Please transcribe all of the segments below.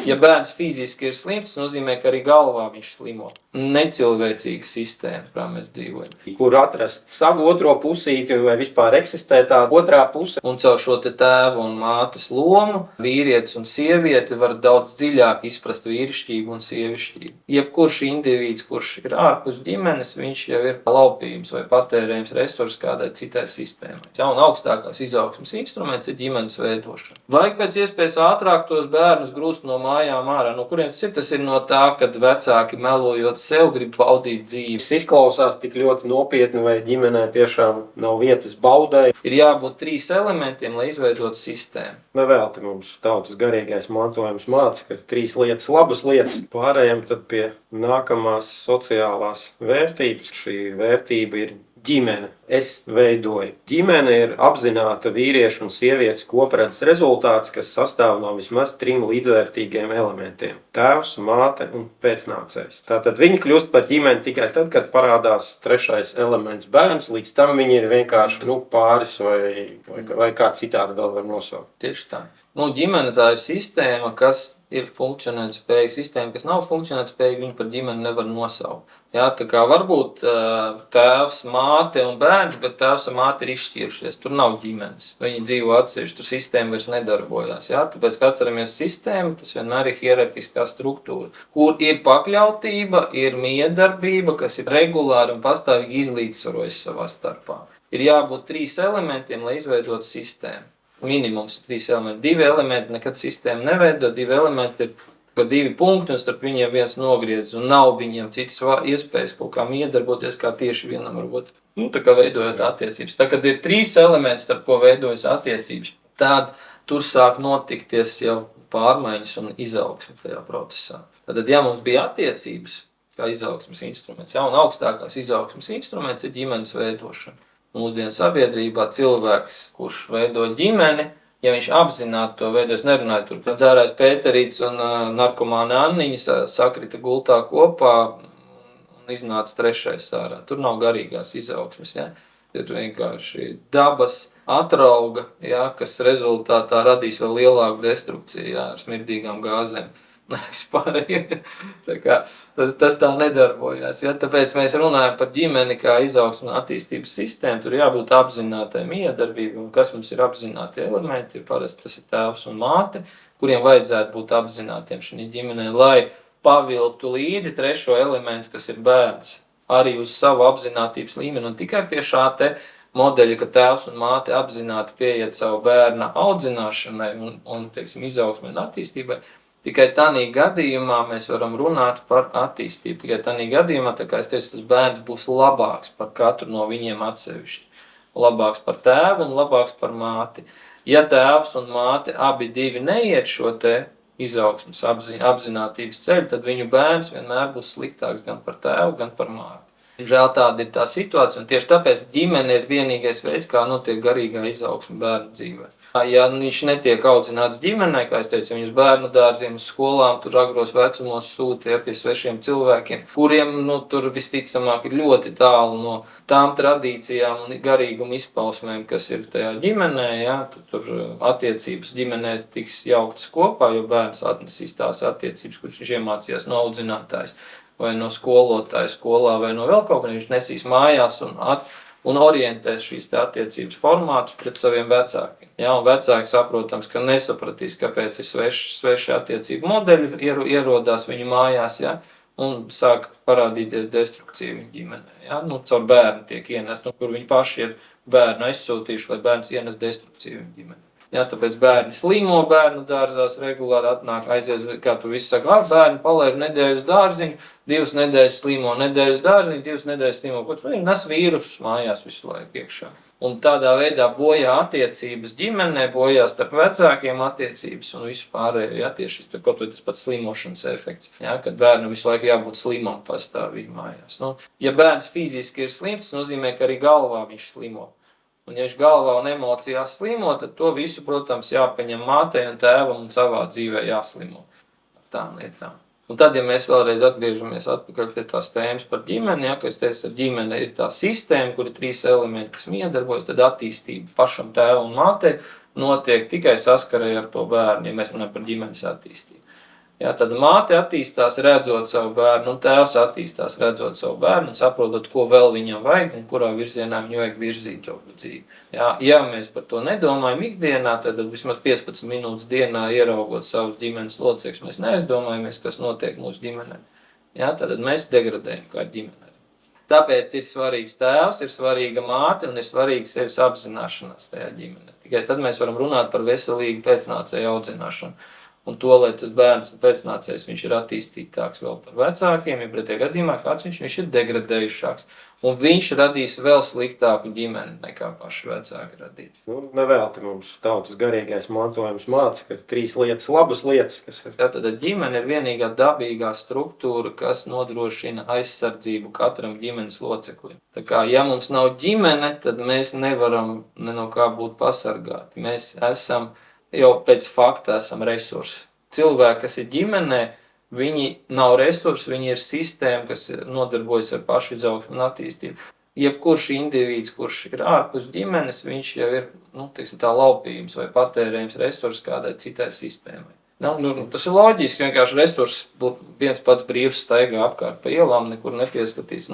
Ja bērns fiziski ir slims, tas nozīmē, ka arī galvā viņš slimo. Necilvēcīga sistēma, kurā mēs dzīvojam. Kur atrast savu otro pusīti, vai vispār eksistē tā otrā puse. Un caur šo te tēva un mātes lomu vīrietis un sieviete var daudz dziļāk izprast vīrišķību un sievišķību. Jebkurš indivīds, kurš ir ārpus ģimenes, viņš jau ir laupījums vai patērējums resurs kādai citai sistēmai. Un augstākās izaugsmes instruments ir ģimenes veidošana. Vajag pēc iespējas ātrāk tos bērnus grūst no mājām ārā. No kurienes ir? Tas ir no tā, kad vecāki melojot sev grib baudīt dzīvi. Tas izklausās tik ļoti nopietni, vai ģimenē tiešām nav vietas baudai. Ir jābūt 3 elementiem, lai izveidotu sistēmu. Nevelti mums tautas garīgais mantojums māca, ka 3 lietas, labas lietas. Pārējām tad pie nākamās sociālās vērtības. Šī vērtība ir ģimene. Es veidoju. Ģimene ir apzināta vīriešu un sievietes kopredzes rezultāts, kas sastāv no vismaz 3 līdzvērtīgiem elementiem. Tēvs, māte un pēcnācējs. Tātad viņi kļūst par ģimeni tikai tad, kad parādās 3. elements bērns, līdz tam viņi ir vienkārši pāris vai kā citādi vēl var nosaukt. Tieši tā. Ģimene tā ir sistēma, kas ir funkcionēt spējīga. Sistēma, kas nav funkcionēt spējīga, viņi par ģimeni nevar nosaukt. Jā, tā kā varbūt tēvs, māte un bērns, bet tēvs un māte ir izšķīrušies. Tur nav ģimenes. Viņi dzīvo atsevišķi, tur sistēma vairs nedarbojās. Jā, tāpēc, kad atceramies sistēmu, tas vienmēr ir hierarhiskā struktūra, kur ir pakļautība, ir miedarbība, kas ir regulāri un pastāvīgi izlīdzsvarojas savā starpā. Ir jābūt 3 elementiem, lai izveidotu sistēmu. Minimums ir 3 elementi. 2 elementi nekad sistēmu neveido, 2 elementi ir 2 punkti, un starp viņiem viens nogriezis, un nav viņiem citas iespējas kaut kā iedarboties, kā tieši vienam varbūt. Tā kā veidojot attiecības. Tā, kad ir 3 elementi, starp ko veidojas attiecības, tad tur sāk notikties jau pārmaiņas un izaugsme tajā procesā. Tad, ja mums bija attiecības, kā izaugsmes instruments, un augstākās izaugsmes instruments ir ģimenes veidošana. Mūsdienu sabiedrībā cilvēks, kurš veido ģimeni, ja viņš apzināti to veido, es nerunāju, tur dzērājs Pēterīts un narkomāna Anniņa sakrita gultā kopā un iznāca 3. ārā. Tur nav garīgās izaugsmes. Ja? Ir vienkārši dabas atrauga, ja, kas rezultātā radīs vēl lielāku destrukciju, ja, ar smirdīgām gāzēm. Tas tā nedarbojās. Ja? Tāpēc mēs runājam par ģimeni kā izaugsmu un attīstības sistēmu. Tur jābūt apzinātai miedarbībai. Un kas mums ir apzināti elementi? Parasti tas ir tēvs un māte, kuriem vajadzētu būt apzinātiem šī ģimenē, lai pavilktu līdzi 3. elementu, kas ir bērns, arī uz savu apzinātības līmeni. Un tikai pie šā te modeļa, ka tēvs un māte apzināti pieiet savu bērna audzināšanai un teiksim, izaugsmai un attīstībai. Tikai tādā gadījumā mēs varam runāt par attīstību. Tikai tādā gadījumā, tā kā es teicu, tas bērns būs labāks par katru no viņiem atsevišķi. Labāks par tēvu un labāks par māti. Ja tēvs un māte abi divi neiet šo te izaugsmes apzinātības ceļu, tad viņu bērns vienmēr būs sliktāks gan par tēvu, gan par māti. Žēl tāda ir tā situācija, un tieši tāpēc ģimene ir vienīgais veids, kā notiek garīgā izaugsme bērnu dzīvē. Ja viņš netiek audzināts ģimenē, kā es teicu, viņus bērnu dārziem, skolām, tur agros vecumos sūta pie svešiem cilvēkiem, kuriem tur visticamāk ir ļoti tālu no tām tradīcijām un garīguma izpausmēm, kas ir tajā ģimenē. Ja? Tur attiecības ģimenē tiks jauktas kopā, jo bērns atnesīs tās attiecības, kuras viņš iemācījās no audzinātājs vai no skolotāja skolā vai no vēl kaut kā, viņš nesīs mājās un orientēs šīs attiecības formātus pret saviem vecākiem. Ja, un vecāki, saprotams, ka nesapratīs, kāpēc ir sveši attiecību modeļi ierodās viņu mājās, ja, un sāk parādīties destrukcija viņa ģimenē. Ja. Caur bērnu tiek ienest, kur viņi paši ir bērnu aizsūtījuši, lai bērns ienes destrukciju viņa ģimenē. Ja, tāpēc bērni slimo bērnu dārzās, regulāri atnāk, aizies, kā tu visi saka, bērni palaiž nedēļu uz dārziņu, 2 nedēļas slimo, nedēļu uz dārziņu, 2 nedēļas slimo, ko viņi nes vīrusus mājās visu laiku iekšā. Un tādā veidā bojā attiecības ģimenē, bojā starp vecākiem attiecības un visu pārējo. Ja, tieši tas pats slimošanas efekts, ja, kad bērnam visu laiku jābūt slimam pastāvīgi mājās. Ja bērns fiziski ir slims, tas nozīmē, ka arī galvā viņš slimo. Un ja viņš galvā un emocijās slimo, tad to visu, protams, jāpaņem mātei un tēvam un savā dzīvē jāslimo ar tām lietām. Un tad, ja mēs vēlreiz atgriežamies atpakaļ pie tās tēmas par ģimeni, ja, ka es teicu, ka ģimene ir tā sistēma, kur ir 3 elementi, kas miedarbojas, tad attīstība pašam tēvam un mātei notiek tikai saskarē ar to bērnu, ja mēs runājam par ģimenes attīstību. Jā, tad māte attīstās redzot savu bērnu, un tēvs attīstās redzot savu bērnu un saprotot, ko vēl viņam vajag un kurā virzienā viņu vajag virzīt to dzīvi. Ja mēs par to nedomājam ikdienā, tad vismaz 15 minūtes dienā ieraugot savus ģimenes locekļus, mēs neaizdomājamies, kas notiek mūsu ģimenē. Jā, tad mēs degradējam kā ģimene. Tāpēc ir svarīgs tēvs, ir svarīga māte un ir svarīga sevis apzināšanās tajā ģimenē. Tikai tad mēs varam runāt par veselīgu pēcnācēju audzināšanu. Un to, lai tas bērns un pēcnācējs viņš ir attīstītāks vēl par vecākiem, ja pretējā gadījumā kāds viņš ir degradējušāks. Un viņš radīs vēl sliktāku ģimeni nekā paši vecāki radīt. Nevelti mums tautas garīgais mantojums māca, ka 3 lietas, labas lietas, kas ir. Tātad ģimene ir vienīgā dabīgā struktūra, kas nodrošina aizsardzību katram ģimenes loceklim. Tā kā, ja mums nav ģimene, tad mēs nevaram ne no kā būt pasargāti. Mēs esam jau pēc fakta esam resursi. Cilvēki, kas ir ģimenē, viņi nav resursi, viņi ir sistēma, kas nodarbojas ar pašu izaugsmu un attīstību. Jebkurš indivīds, kurš ir ārpus ģimenes, viņš jau ir, tā laupījums vai patērējums resursi kādai citai sistēmai. Tas ir loģiski, vienkārši resursi būtu viens pats brīvs staigā apkārt pa ielām, nekur nepieskatīs.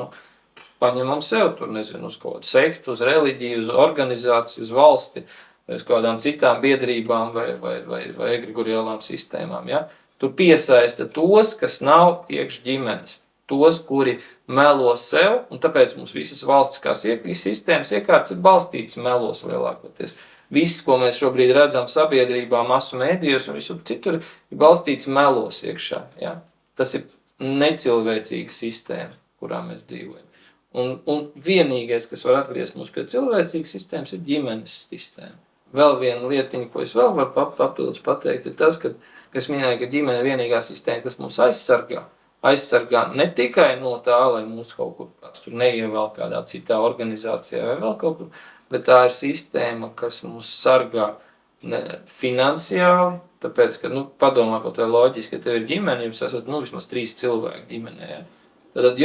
Paņemam sev tur, nezinu, uz kaut kādu sektu, uz reliģiju, uz organizāciju, uz valsti, vai uz kādām citām biedrībām vai egregoriālām sistēmām. Ja? Tur piesaista tos, kas nav iekš ģimenes, tos, kuri melo sev, un tāpēc mums visas valstiskās sistēmas iekārtas ir balstītas melos lielākoties. Viss, ko mēs šobrīd redzam sabiedrībā, masu mēdījos un visur citur, ir balstīts melos iekšā. Ja? Tas ir necilvēcīga sistēma, kurā mēs dzīvojam. Un vienīgais, kas var atgriezt mūs pie cilvēcīgas sistēmas, ir ģimenes sistēma. Vēl viena lietiņa, ko es vēl varu papildus pateikt, ir tas, ka es minēju, ka ģimene ir vienīgā sistēma, kas mūs aizsargā. Aizsargā ne tikai no tā, lai mūs kaut kur kāds tur neievēl kādā citā organizācijā vai vēl kaut kur, bet tā ir sistēma, kas mūs sargā finansiāli, tāpēc, ka, padomā kaut vai loģiski, ka tev ir ģimene, jums esat, vismaz 3 cilvēki ģimenē, ja? Tad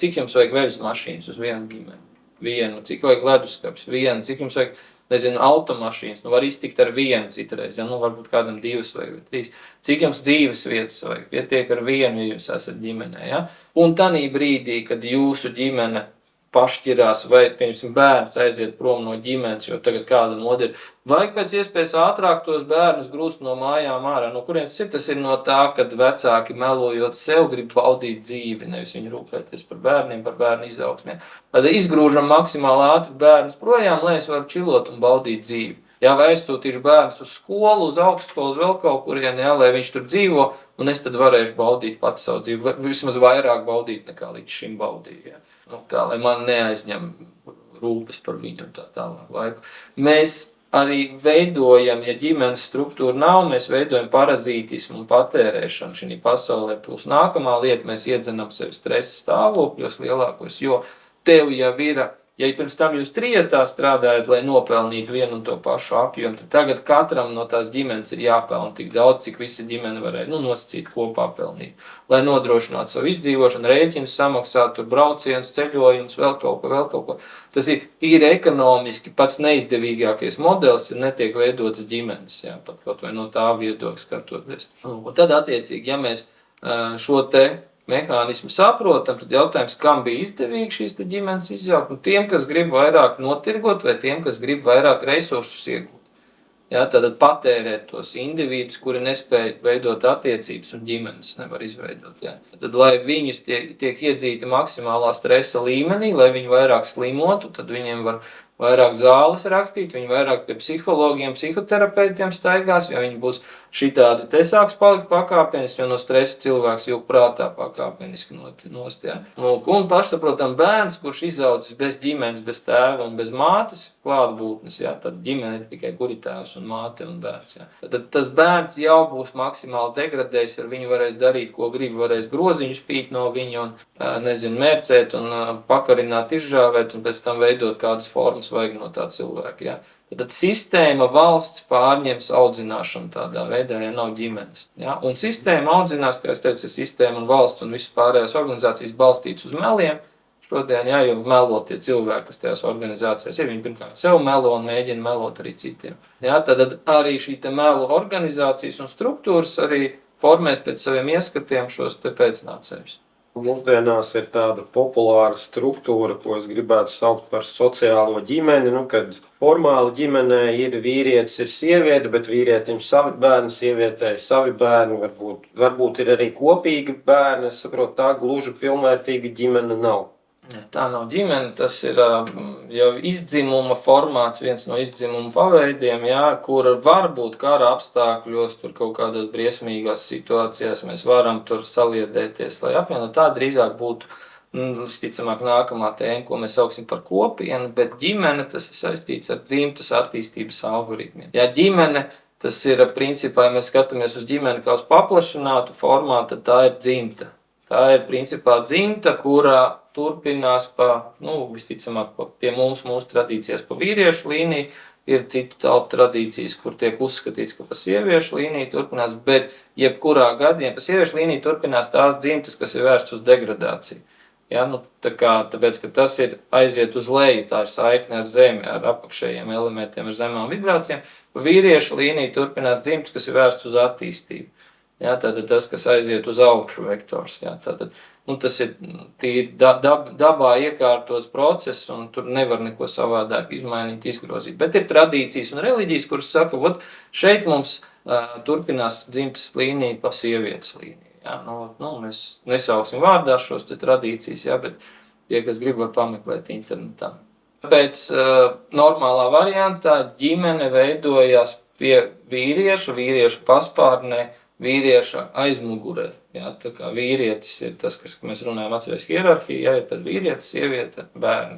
cik jums vajag veļas mašīnas uz vienu ģimeni? Vienu, cik vajag leduskapis? Vienu, cik jums vajag, automašīnas, var iztikt ar vienu citreiz, varbūt kādam 2 vai 3. Cik jums dzīves vietas vajag? Pietiek ar vienu, ja jūs esat ģimenē, ja? Un tanī brīdī, kad jūsu ģimene pašķirās vai, piemēram, bērns aiziet prom no ģimenes, jo tagad kāda nodir, vajag pēc iespējas ātrāk tos bērnus grūst no mājām ārā. No kurienes ir? Tas ir no tā, kad vecāki melojot sev grib baudīt dzīvi, nevis viņi rūpēties par bērniem, par bērnu izaugsmiem. Tad izgrūžam maksimāli ātri bērnus projām, lai es varu čilot un baudīt dzīvi. Jā, vai aizsūtīšu bērnus uz skolu, uz augstskolu, uz vēl kaut kurien, jā, lai viņš tur dzīvo, un es tad varēšu baudīt pats savu dzīvi, vismaz vairāk baudīt nekā līdz šim baudīju. Jā. Tā, lai man neaizņem rūpes par viņu un tā tālāk laiku. Mēs arī veidojam, ja ģimenes struktūra nav, mēs veidojam parazītismu un patērēšanu šī pasaulē. Plus nākamā lieta, mēs iedzenam sevi stresa stāvokļos lielākos, jo tev jau ir, ja pirms tam jūs trietā strādājat, lai nopelnītu vienu un to pašu apjomu, tad tagad katram no tās ģimenes ir jāpelna tik daudz, cik visa ģimene varēja nosacīt kopā pelnīt. Lai nodrošinātu savu izdzīvošanu, rēķinus samaksāt, tur braucienus, ceļojumus, vēl kaut ko. Tas ir ekonomiski pats neizdevīgākais modelis, ja netiek veidotas ģimenes, jā, pat kaut vai no tā viedokļa skatoties. Un tad attiecīgi, ja mēs šo te mehānismu saprotam, tad jautājums, kam bija izdevīgi šīs ģimenes izjaukt, un tiem, kas grib vairāk notirgot, vai tiem, kas grib vairāk resursus iegūt. Jā, tad patērēt tos individus, kuri nespēja veidot attiecības un ģimenes nevar izveidot. Jā. Tad, lai viņus tiek iedzīti maksimālā stresa līmenī, lai viņi vairāk slimotu, tad viņiem var vairāk zāles rakstīt, viņi vairāk pie psihologiem, psihoterapeitiem staigās, jo viņi būs šitādi te sāks palikt pakāpeniski, jo no stresa cilvēks jau prātā pakāpeniski nost. Jā. Un pašsaprotam bērns, kurš izaudzis bez ģimenes, bez tēva un bez mātes klātbūtnes, jā, tad ģimene ir tikai kuri tēvs un māte un bērns. Jā. Tad tas bērns jau būs maksimāli degradējis, ar viņu varēs darīt, ko grib, varēs groziņus pīt no viņa un, mērcēt un pakarināt, izžāvēt un pēc tam veidot kādas formas vajag no tā cilvēka. Ja? Tad sistēma valsts pārņems audzināšanu tādā veidā, ja nav ģimenes. Ja? Un sistēma audzinās, kā es teicu, sistēma un valsts un visas pārējās organizācijas balstītas uz meliem. Šodien, ja, jo melo tie cilvēki, kas tajās organizācijās ir, viņi pirmkārt sev melo un mēģina melot arī citiem. Ja? Tad arī šī te melu organizācijas un struktūras arī formēs pēc saviem ieskatiem šos te pēcnācējus. Mūsdienās ir tāda populāra struktūra, ko es gribētu saukt par sociālo ģimeni, kad formāli ģimenē ir vīrietis, ir sieviete, bet vīrietim savi bērni, sievietei savi bērni, varbūt ir arī kopīgi bērni, es saprotu, tā gluži pilnvērtīga ģimene nav. Tā nav ģimene, tas ir jau izdzimuma formāts, viens no izdzimuma paveidiem, kur varbūt kara apstākļos, tur kaut kādās briesmīgās situācijās mēs varam tur saliedēties, lai apvienot. Tā drīzāk būtu, visticamāk, nākamā tēma, ko mēs sauksim par kopienu, bet ģimene tas ir saistīts ar dzimtas attīstības algoritmiem. Ģimene, tas ir principā, ja mēs skatāmies uz ģimeni kā uz paplašinātu formātu, tad tā ir dzimta. Tā ir principā dzimta, kura turpinās visticamāk pie mūsu tradīcijās pa vīriešu līniju, ir citu tautu tradīcijas, kur tiek uzskatīts, ka pa sieviešu līniju turpinās, bet jebkurā gadījumā pa sieviešu līniju turpinās tās dzimtas, kas ir vērsts uz degradāciju. Tāpēc, ka tas ir aiziet uz leju, tā ir saikne ar zemi, ar apakšējiem elementiem, ar zemām vibrācijām, pa vīriešu līniju turpinās dzimtas, kas ir vērsts uz attīstību. Tātad tas, kas aiziet uz augšu vektors. Tas ir tīri dabā iekārtots process, un tur nevar neko savādāk izmainīt, izgrozīt. Bet ir tradīcijas un reliģijas, kuras saka, šeit mums turpinās dzimtas līnija pa sievietes līniju. Mēs nesauksim vārdā šos tradīcijas, bet tie, kas grib, var pameklēt internetā. Tāpēc normālā variantā ģimene veidojās pie vīriešu paspārnē, vīrieša aizmugurē. Tā kā vīrietis ir tas, kas mēs runājam atsevišķi hierarhija, ir tad vīrietis, sieviete, bērni.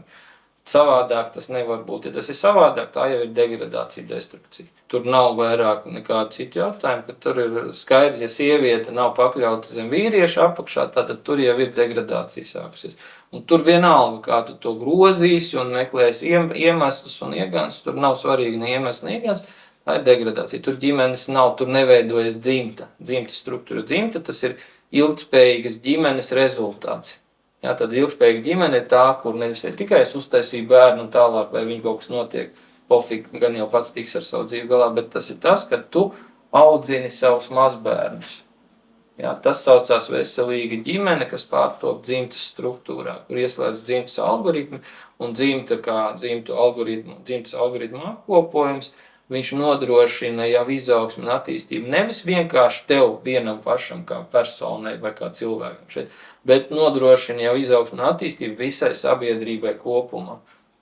Savādāk tas nevar būt. Ja tas ir savādāk, tā jau ir degradācija, destrukcija. Tur nav vairāk nekādu citu jautājumu, ka tur ir skaidrs, ja sieviete nav pakļauta zem vīrieša apakšā, tad tur jau ir degradācija sākusies. Un tur vienalga, kā tu to grozīsi un meklēsi iemeslus un iegāns, tur nav svarīgi ne iemesls, ne iegāns. Tā ir degradācija. Tur ģimenes nav, tur neveidojas dzimta struktūra. Dzimta tas ir ilgtspējīgas ģimenes rezultāts. Tad ilgtspējīga ģimene ir tā, kur nevis tikai es uztaisīju bērnu un tālāk, lai viņi kaut kas notiek, pofīgi, gan jau pats tiks ar savu dzīvi galā, bet tas ir tas, ka tu audzini savus mazbērnus. Tas saucās veselīga ģimene, kas pārtop dzimtas struktūrā, kur ieslēdz dzimtas algoritmi un dzimtas algoritmu apkopojums. Viņš nodrošina jau izaugsmi un attīstību nevis vienkārši tev vienam pašam kā personai vai kā cilvēkam šeit, bet nodrošina jau izaugsmi un attīstību visai sabiedrībai kopumā.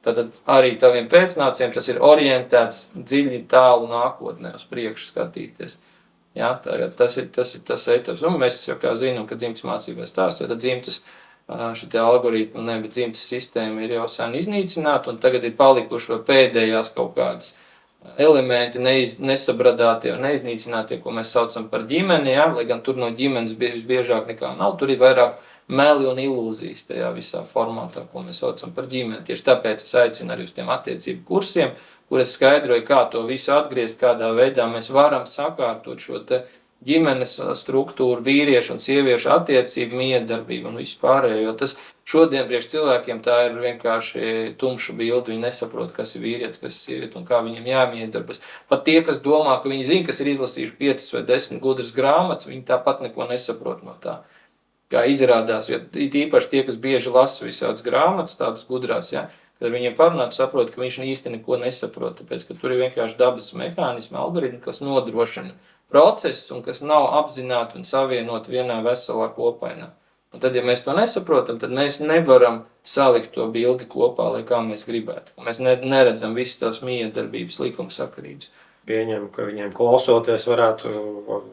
Tad arī taviem pēcnācējiem tas ir orientēts dziļi tālu nākotnē uz priekšu skatīties. Tas ir tas etaps. Mēs jau kā zinām, ka dzimtas mācībā stāstu, tad dzimtas šitie algoritmi, bet dzimtas sistēma ir jau sen iznīcināta un tagad ir palikuši pēdējās kaut kādas elementi nesabradātie un neiznīcinātie, ko mēs saucam par ģimeni, lai gan tur no ģimenes visbiežāk nekā nav, tur ir vairāk meli un ilūzijas tajā visā formātā, ko mēs saucam par ģimeni. Tieši tāpēc es aicinu arī uz tiem attiecību kursiem, kur es skaidroju, kā to visu atgriezt, kādā veidā mēs varam sakārtot šo te ģimenes struktūru, vīriešu un sieviešu attiecību, miedarbību un visu pārējo, jo tas šodien priekš cilvēkiem tā ir vienkārši tumša bilde, viņi nesaprot, kas ir vīrietis, kas ir sieviete un kā viņiem jāmiedarbas. Pat tie, kas domā, ka viņi zina, kas ir izlasījuši 5 vai 10 gudras grāmatas, viņi tāpat neko nesaprot no tā. Kā izrādās, jo īpaši tie, kas bieži lasa visādas grāmatas, tādas gudrās, kad viņiem parunāt, saprot, ka viņš īsti neko nesaprot, tāpēc, ka tur ir vienkārši dabas mehānismi, algoritmi, kas nodrošina procesus un kas nav apzināti un savienoti vienā veselā kopainā. Un tad, ja mēs to nesaprotam, tad mēs nevaram salikt to bildi kopā, lai kā mēs gribētu. Mēs neredzam visas tās miedarbības likumsakarības. Pieņem, ka viņiem klausoties varētu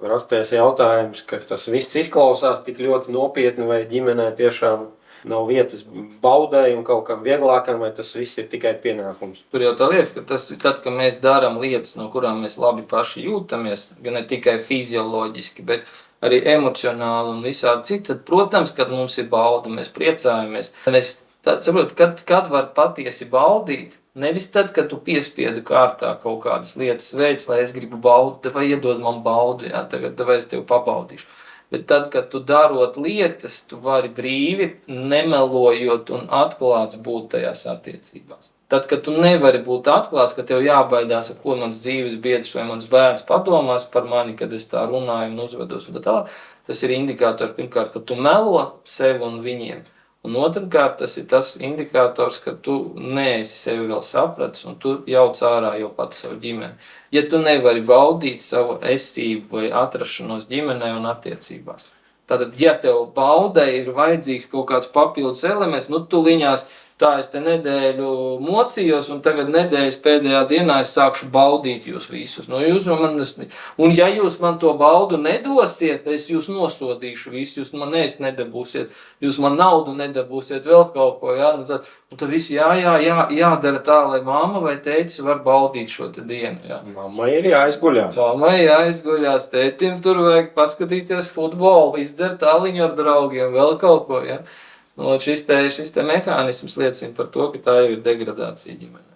rasties jautājums, ka tas viss izklausās tik ļoti nopietni, vai ģimenē tiešām nav vietas baudai un kaut kam vieglākam, vai tas viss ir tikai pienākums. Tur jau tā lieta, ka tas ir tad, kad mēs darām lietas, no kurām mēs labi paši jūtamies, gan ne tikai fizioloģiski, bet arī emocionāli un visādi citi, tad, protams, kad mums ir bauda, mēs priecājamies. Mēs saprotam, kad var patiesi baudīt, nevis tad, kad tu piespiedu kārtā kaut kādas lietas veids, lai es gribu baudīt, vai iedod man baudu, tagad vai es tevi pabaudīšu. Bet tad, kad tu darot lietas, tu vari brīvi, nemelojot un atklāts būt tajās attiecībās. Tad, kad tu nevari būt atklāts, ka tev jābaidās, ar ko mans dzīves biedrs vai mans bērns padomās par mani, kad es tā runāju un uzvedos un tā tālāk, tas ir indikators pirmkārt, ka tu melo sev un viņiem. Un otrkārt, tas ir tas indikators, ka tu neesi sevi vēl sapratis un tu jauc ārā jau pats savu ģimeni. Ja tu nevari baudīt savu esību vai atrašanos ģimenē un attiecībās. Tātad, ja tev baudē ir vajadzīgs kaut kāds papildus elements, nu tu liņās, tā es te nedēļu mocījos un tagad nedēļas pēdējā dienā es sākšu baudīt jūs visus. Nu, un ja jūs man to baudu nedosiet, es jūs nosodīšu visu, jūs man ēst nedabūsiet, jūs man naudu nedabūsiet, vēl kaut ko, jā. Un tad viss jādara tā, lai mamma vai tētis var baudīt šo te dienu, jā. Mamma ir jāizguļās. Mamma ir jāizguļās, tētim tur vajag paskatīties futbolu, izdzert aliņu ar draugiem, vēl kaut ko, jā. Nu, šis te mehānisms liecina par to, ka tā jau ir degradācija ģimenē.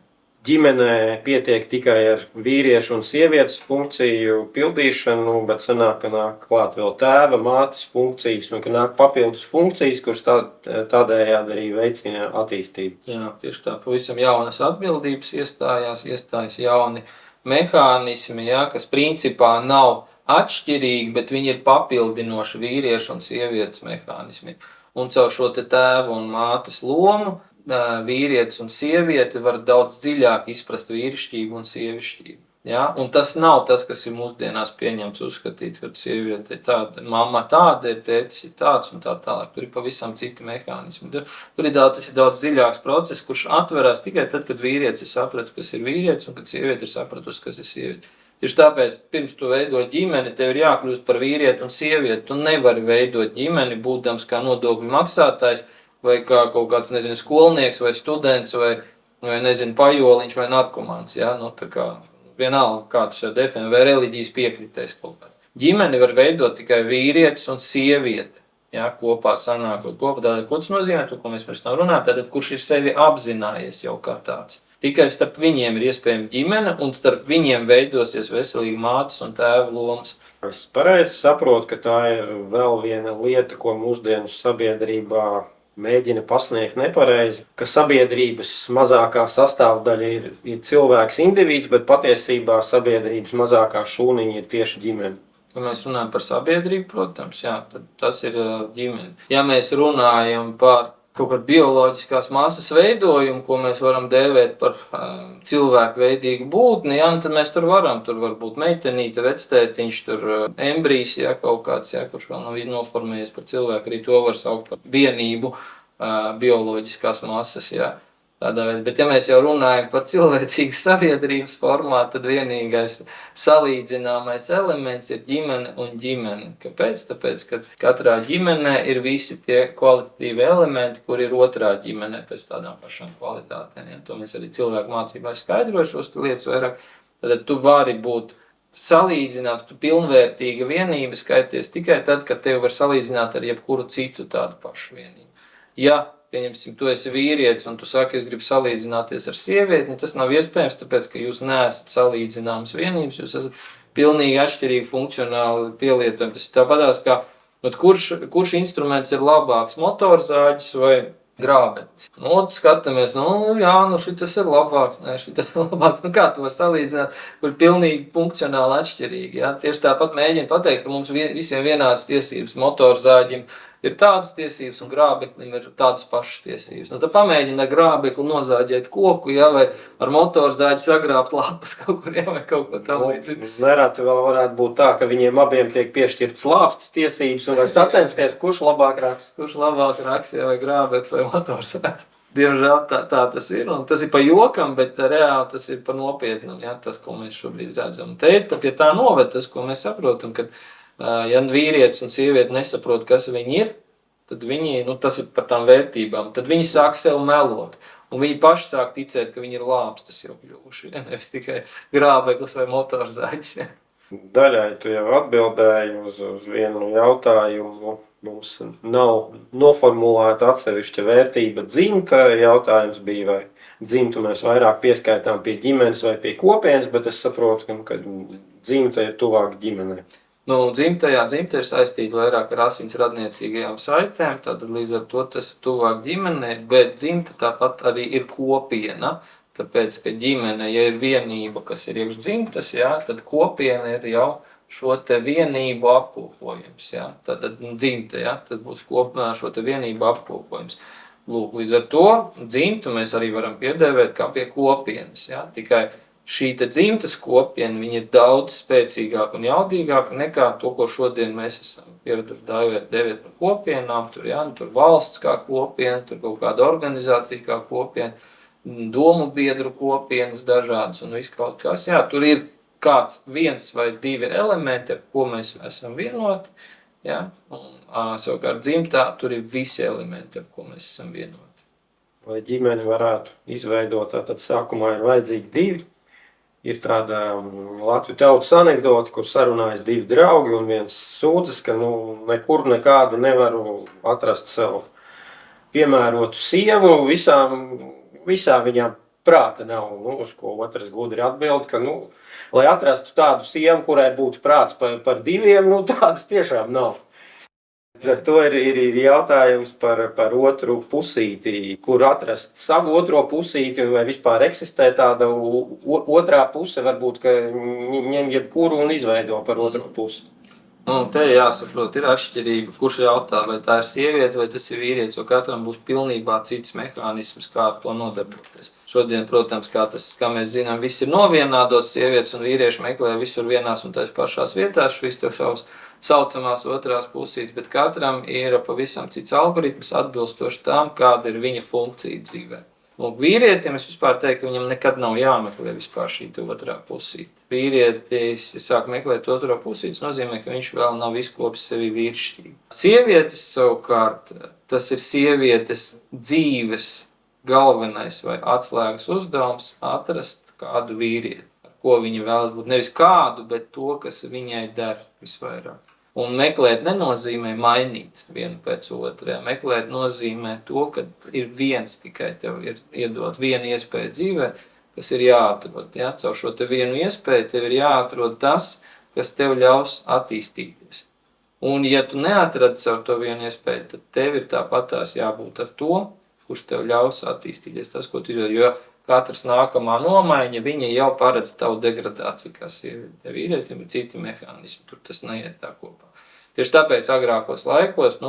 Ģimenē pietiek tikai ar vīriešu un sievietes funkciju pildīšanu, bet sanāk, ka nāk klāt vēl tēva, mātes funkcijas un ka nāk papildus funkcijas, kuras tādējādi arī veicina attīstību. Jā, tieši tā, pavisam jaunas atbildības iestājas jauni mehānismi, jā, kas principā nav atšķirīgi, bet viņi ir papildinoši vīriešu un sievietes mehānismi. Un caur šo te tēvu un mātes lomu vīrietis un sieviete var daudz dziļāk izprast vīrišķību un sievišķību. Ja? Un tas nav tas, kas ir mūsdienās pieņemts uzskatīt, ka sieviete ir tāda, mamma tāda ir, tētis ir tāds un tā tālāk. Tur ir pavisam citi mehānismi. Tur ir tas ir daudz dziļāks process, kurš atverās tikai tad, kad vīrietis ir sapratis, kas ir vīrietis, un kad sieviete ir sapratusi, kas ir sieviete. Tieši tāpēc, pirms tu veido ģimeni, tev ir jākļūst par vīrieti un sievieti. Tu nevari veidot ģimeni, būdams kā nodokļu maksātājs, vai kā kaut kāds, nezinu, skolnieks, vai students, vai nezinu, pajoliņš, vai narkomāns. Ja? Nu, tā kā vienalga, kā tu sev definē, vai reliģijas piekritējs kaut kāds. Ģimeni var veidot tikai vīrietis un sieviete. Ja? Kopā sanākot kopā. Tātad, ko tas nozīmē, to, ko mēs pirms tam runājam, tātad, kurš ir sevi apzinājies jau kā tāds. Tikai starp viņiem ir iespējama ģimene, un starp viņiem veidosies veselīga mātes un tēva lomas. Es pareizi saprotu, ka tā ir vēl viena lieta, ko mūsdienu sabiedrībā mēģina pasniegt nepareizi, ka sabiedrības mazākā sastāvdaļa ir cilvēks individs, bet patiesībā sabiedrības mazākā šūniņa ir tieši ģimene. Ja mēs runājam par sabiedrību, protams, jā, tad tas ir ģimene. Ja mēs runājam par kaut kādu bioloģiskās masas veidojumu, ko mēs varam dēvēt par cilvēku veidīgu būtni, jā, tad mēs tur var būt meitenīte, vectētiņš, tur embrijs, jā, kaut kāds, jā, kurš vēl nav noformējies par cilvēku, arī to var saukt par vienību bioloģiskās masas, jā. Tādā veidā. Bet ja mēs jau runājam par cilvēcīgas sabiedrības formātu, tad vienīgais salīdzināmais elements ir ģimene un ģimene. Kāpēc? Tāpēc, ka katrā ģimenē ir visi tie kvalitatīvi elementi, kur ir otrā ģimenē pēc tādām pašām kvalitātēm. Ja? To mēs arī cilvēku mācībā skaidrošos lietas vairāk. Tad tu vari būt salīdzināts, tu pilnvērtīga vienība skaities tikai tad, kad tevi var salīdzināt ar jebkuru citu tādu pašu vienību. Ja pieņemsim, tu esi vīrietis un tu saki, es gribu salīdzināties ar sievieti, tas nav iespējams, tāpēc, ka jūs neesat salīdzināmas vienības, jūs esat pilnīgi atšķirīgi funkcionāli pielietojumi. Tas ir tāpatās, kā, kurš instruments ir labāks, motorzāģis vai grābeklis. Skatāmies, šitas ir labāks, šitas ir labāks. Kā tu vari salīdzināt, kur pilnīgi funkcionāli atšķirīgi. Ja? Tieši tāpat mēģina pateikt, ka mums visiem vienādas tiesības motorzāģim, ir tādas tiesības un grābeklim ir tādas pašas tiesības. Tad pamēģina grābekli nozāģēt koku, ja, vai ar motorzāģi sagrābt lapas kaut kur, ja, vai kaut ko tam līdzīgi. Nereti vēl varētu būt tā, ka viņiem abiem tiek piešķirts slāpstas tiesības un var sacensties, kurš labāk raks. Kurš labāk raks, ja, vai grābeklis vai motorzāģis. Diemžēl tā tas ir, un tas ir pa jokam, bet reāli tas ir pa nopietnam, ja, tas, ko mēs šobrīd redzam. Pie tā noved tas, ko mēs saprotam, kad ja vīrietis un sieviete nesaprot, kas viņi ir, tad viņi, tas ir par tām vērtībām, tad viņi sāk sev melot. Un viņi paši sāk ticēt, ka viņi ir lāpstas jau kļuvuši, ja, nevis tikai grābeklis vai motorzāģis. Ja. Daļai tu jau atbildēji uz vienu jautājumu. Mums nav noformulēta atsevišķa vērtība dzimta. Jautājums bija, vai dzimtu mēs vairāk pieskaitām pie ģimenes vai pie kopienas, bet es saprotu, ka dzimta ir tuvāk ģimenei. Nu, dzimta ir saistīta vairāk ar asins radniecīgajām saitēm, tad līdz ar to tas ir tuvāk ģimenei, bet dzimta tāpat arī ir kopiena, tāpēc, ka ģimene, ja ir vienība, kas ir iekš dzimtas, jā, tad kopiena ir jau šo te vienību apkopojums, jā, tad dzimta, jā, tad būs šo te vienību apkopojums. Lūk, līdz ar to dzimtu mēs arī varam piedēvēt kā pie kopienas, jā, tikai šī te dzimtas kopiena, viņa ir daudz spēcīgāka un jaudīgāka nekā to, ko šodien mēs esam pieraduši dēvēt par kopienām, tur valsts kā kopiena, tur kaut kāda organizācija kā kopiena, domu biedru kopienas dažādas un viss kaut kas, jā, tur ir kāds viens vai divi elementi, ar ko mēs esam vienoti, jā, un savukārt dzimtā tur ir visi elementi, ar ko mēs esam vienoti. Lai ģimeni varētu izveidot, tad sākumā ir vajadzīgi divi. Ir tāda Latviju tautas anekdote, kur sarunājas divi draugi un viens sūdzas, ka nekur nekādu nevaru atrast sev piemērotu sievu, visā viņām prāta nav. Uz ko otrs gudri atbild, ka, lai atrastu tādu sievu, kurai būtu prāts par diviem, tādas tiešām nav. Ar to ir jautājums par otru pusīti, kur atrast savu otro pusīti, vai vispār eksistē tāda otrā puse, varbūt, ka ņem jebkuru un izveido par otro pusi. Te jāsaprot, ir atšķirība, kurš jautā, vai tā ir sieviete, vai tas ir vīrietis, jo katram būs pilnībā cits mehānisms, kā ar to nodarboties. Šodien, protams, kā mēs zinām, viss ir novienādots, sievietes un vīrieši meklē visur vienās un tais pašās vietās šīs savas saucamās otrās pusītes, bet katram ir pavisam cits algoritms atbilstoši tām, kāda ir viņa funkcija dzīvē. Un vīrietim es vispār teiktu, ka viņam nekad nav jāmeklē vispār šī otrā pusīte. Vīrietis, ja sāk meklēt otro pusītes, nozīmē, ka viņš vēl nav izkopis sevi vīrišķīgi. Sievietes savukārt, tas ir sievietes dzīves galvenais vai atslēgas uzdevums atrast kādu vīrieti, ar ko viņa vēlas būt. Nevis kādu, bet to, kas viņai der visvairāk. Un meklēt nenozīmē mainīt vienu pēc otrā. Meklēt nozīmē to, ka ir viens tikai tev ir iedot vienu iespēju dzīvē, kas ir jāatrod. Ja? Caur šo te vienu iespēju tev ir jāatrod tas, kas tev ļaus attīstīties. Un ja tu neatradi caur to vienu iespēju, tad tev ir tāpatās jābūt ar to, kurš tev ļaus attīstīties. Tas, ko tu izvēli, jo katrs nākamā nomaiņa, viņa jau paredz tavu degradāciju, kā sieviete. Vīrietim ir citi mehānismi, tur tas neiet tā kopā. Tieši tāpēc agrākos laikos,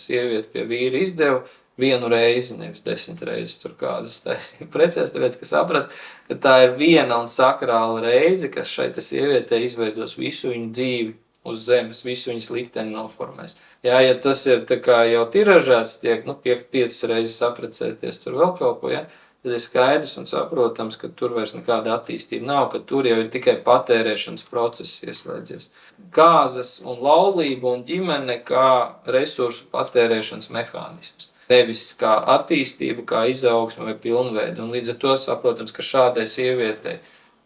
sieviete pie vīra izdeva vienu reizi, nevis 10 reizes tur kādas taisīja precēs, tāpēc, ka saprat, ka tā ir viena un sakrāla reize, kas šai sievietei izveidos visu viņu dzīvi uz zemes, visu viņas likteni noformēs. Ja tas ir tā kā jau tiražēts, tiek 5 reizes saprecēties tur vēl kaut ko, tad ir skaidrs un saprotams, ka tur vairs nekāda attīstība nav, ka tur jau ir tikai patērēšanas process ieslēdzies. Kāzas un laulība un ģimene kā resursu patērēšanas mehānisms. Nevis kā attīstība, kā izaugsme vai pilnveida. Un līdz ar to saprotams, ka šādai sievietei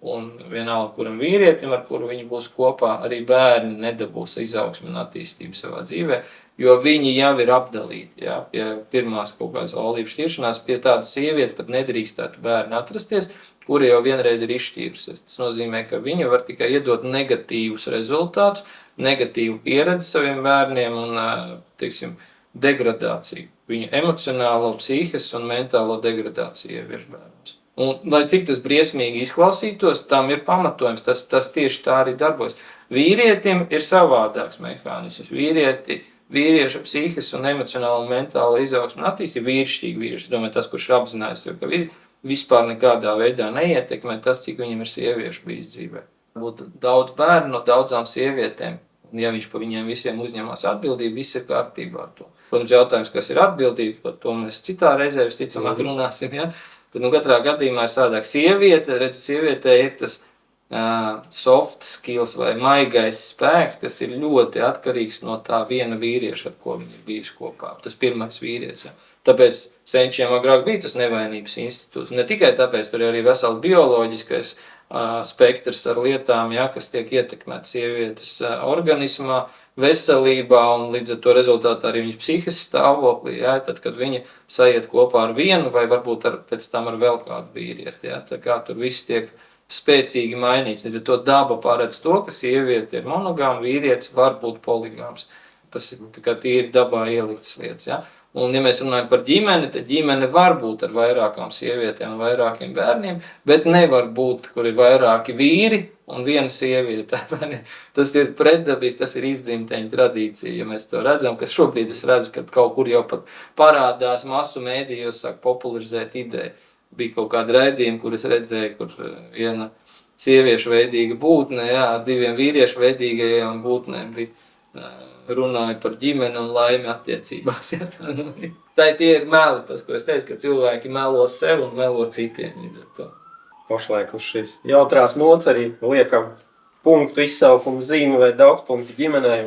un vienalga, kuram vīrietim, ar kuru viņi būs kopā, arī bērni nedabūs izaugsmi un attīstību savā dzīvē, jo viņi jau ir apdalīti. Ja? Pie pirmās kaut kādas laulības šķiršanās, pie tādas sievietes pat nedrīkstētu bērni atrasties, kuri jau vienreiz ir izšķīrusies. Tas nozīmē, ka viņi var tikai iedot negatīvus rezultātus, negatīvu pieredzi saviem bērniem un, degradāciju. Viņu emocionālo, psihes un mentālo degradāciju ievieš bērnus. Un, lai cik tas briesmīgi izklausītos, tam ir pamatojums, tas tieši tā arī darbojas. Vīrietim ir savādāks mehānisms. Vīrieša psihes un emocionāla un mentāla izaugsme un attīstība vīrišķīgi vīrieši. Es domāju, tas, kurš apzinājās sev, ka vispār nekādā veidā neietekmē tas, cik viņam ir sieviešu bijis dzīvē. Būtu daudz bērnu no daudzām sievietēm, un ja viņš pa viņiem visiem uzņemās atbildību, viss ir kārtībā ar to. Protams, jautājums, kas ir atbildība, par to mēs citā reizē visticamāk runāsim, ja? Bet katrā gadījumā ir savādāk. Sievietē ir tas soft skills vai maigais spēks, kas ir ļoti atkarīgs no tā viena vīrieša, ar ko viņi ir bijuši kopā. Tas pirmais vīrietis. Ja. Tāpēc senčiem agrāk bija tas nevainības institūts. Ne tikai tāpēc, tur ir arī veseli bioloģiskais spektrs ar lietām, ja, kas tiek ietekmēts sievietes organismā, veselībā un līdz ar to rezultātā arī viņas psihes stāvoklī, ja, tad, kad viņa saiet kopā ar vienu vai varbūt pēc tam ar vēl kādu vīrieti. Ja, tā kā tur viss tiek spēcīgi mainīts. Līdz ar to daba paredz to, ka sieviete ir monogāma, vīrietis var būt poligāms. Tas ir tikai tīri dabā ieliktas lietas. Ja? Un, ja mēs runājam par ģimeni, tad ģimene var būt ar vairākām sievietēm un vairākiem bērniem, bet nevar būt, kur ir vairāki vīri un viena sieviete. Tas ir pretdabis, tas ir izdzimteņa tradīcija, ja mēs to redzam, kas šobrīd es redzu, kad kaut kur jau pat parādās masu mēdījos, sāk popularizēt ideju. Bija kaut kāda raidījuma, kur es redzēju, kur viena sieviešu veidīga būtne, jā, ar diviem vīriešu veidīgajām būtnēm bija runāja par ģimeni un laimi attiecībās. Ja? Tā tie ir meli, tas, ko es teicu, ka cilvēki melo sev un melo citiem. Līdz ar to. Pašlaik uz šīs jautrās nots arī liekam punktu izsaukumu zīmi vai daudz punktu ģimenei.